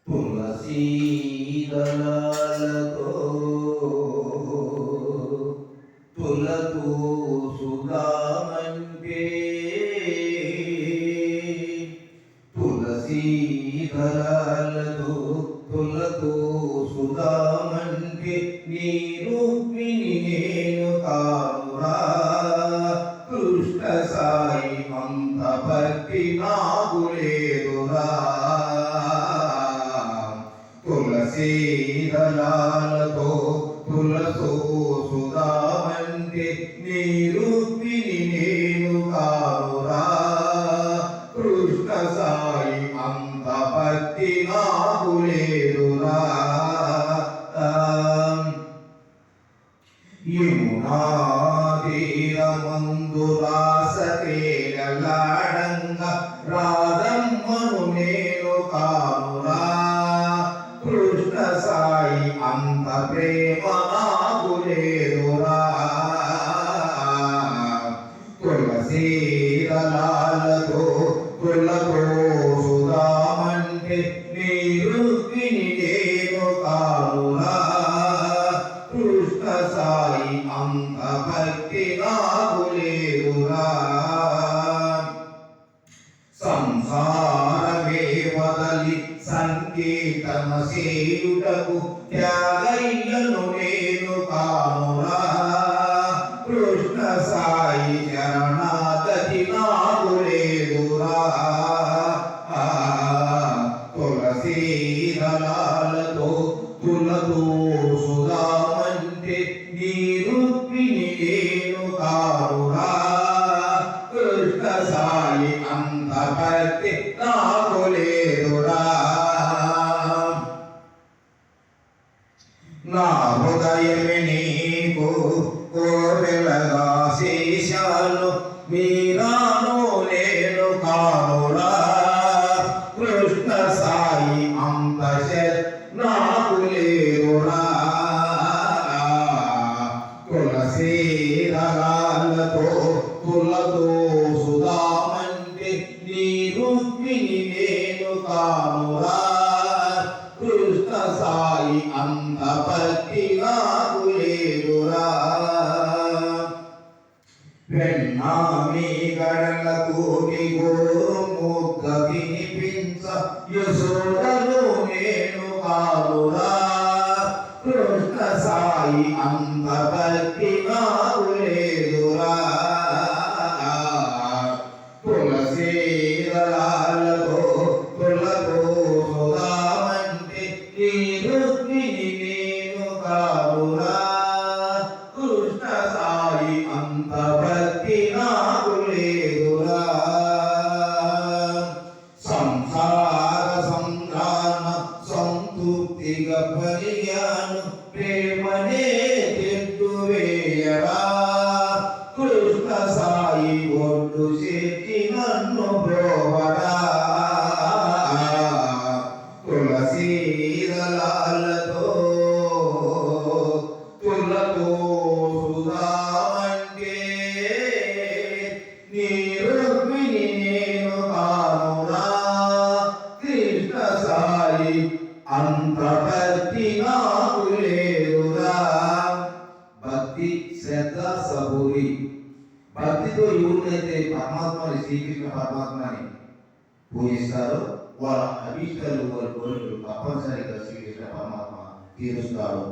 తులసీ దళాలతో తులతూ సుధామంటే తులసీ దళాలతో తులతూ సుధామంటే నీ రూపిణి నేను కానురా కృష్ణ సాయి అంత భక్తి నాకు లేదురా తులసీ దళాలతో తులసో సుధామంటే నీ రూపిణి నేను కానురా కృష్ణ సాయి అంత భక్తి నాకు లేదురా యమునా తీరమందు రాసక్రీడలాడంగా రాధమ్మను నేను కానురా కృష్ణ సాయి అంత ప్రేమ నాకు లేదురా తులసీ దళాలతో తులతో సుధామంటే నీ రూపిణి నేను కానురా కృష్ణ సాయి అంత భక్తి నాకు లేదురా సంసారమే వదలి సంకీర్తన చేయుటకు త్యాగయ్యను నేను కానురా కృష్ణ సాయి శరణాగతి నాకు లేదురా తులసీ దళాలతో తులతో సుధామంటే నీ రూపిణి నేను కానురా కృష్ణ సాయి అంత భక్తి నాకు లేదురా నా హృదయమే నీకు కోవెలగా శేషాలు మీరాను నేను కానురా కృష్ణ సాయి అంత నాకు లేదురా తులసీ దళాలతో తులతో సుధామంటే నీ రూపిణి నేను కానురా కృష్ణ సాయి అంత భక్తి నాకు లేదురా వెన్నామి గడలకు గోముఖ వినిపించ యశోదను నేను కానురా కృష్ణ సాయి అంత భక్తి నాకు లేదురా తులసీ దళాలతో తులతో సుధామంటే నీ రూపిణి నేను కానురా కృష్ణ సాయి అంత భక్తి నాకు లేదురా సంసార సంగ్రామ సంతృప్తిగా పరిగాను ప్రేమనే తెట్టు వేయరా కృష్ణ సాయి ఒడ్డు చేతి నన్ను బ్రోవరా తులసీ దళాలతో తులతో సుధామంటే నీ రూపిణి నేను కానురా కృష్ణ సాయి అంత భక్తి నాకు లేదురా భక్తి శ్రద్ధ సబూరి భక్తితో ఎవరైతే పరమాత్మని శ్రీకృష్ణ పరమాత్మని పూజిస్తారో వాళ్ళ అభీష్టాలు వాళ్ళ కోరికలు తప్పనిసరిగా శ్రీకృష్ణ పరమాత్మ తీరుస్తాడు.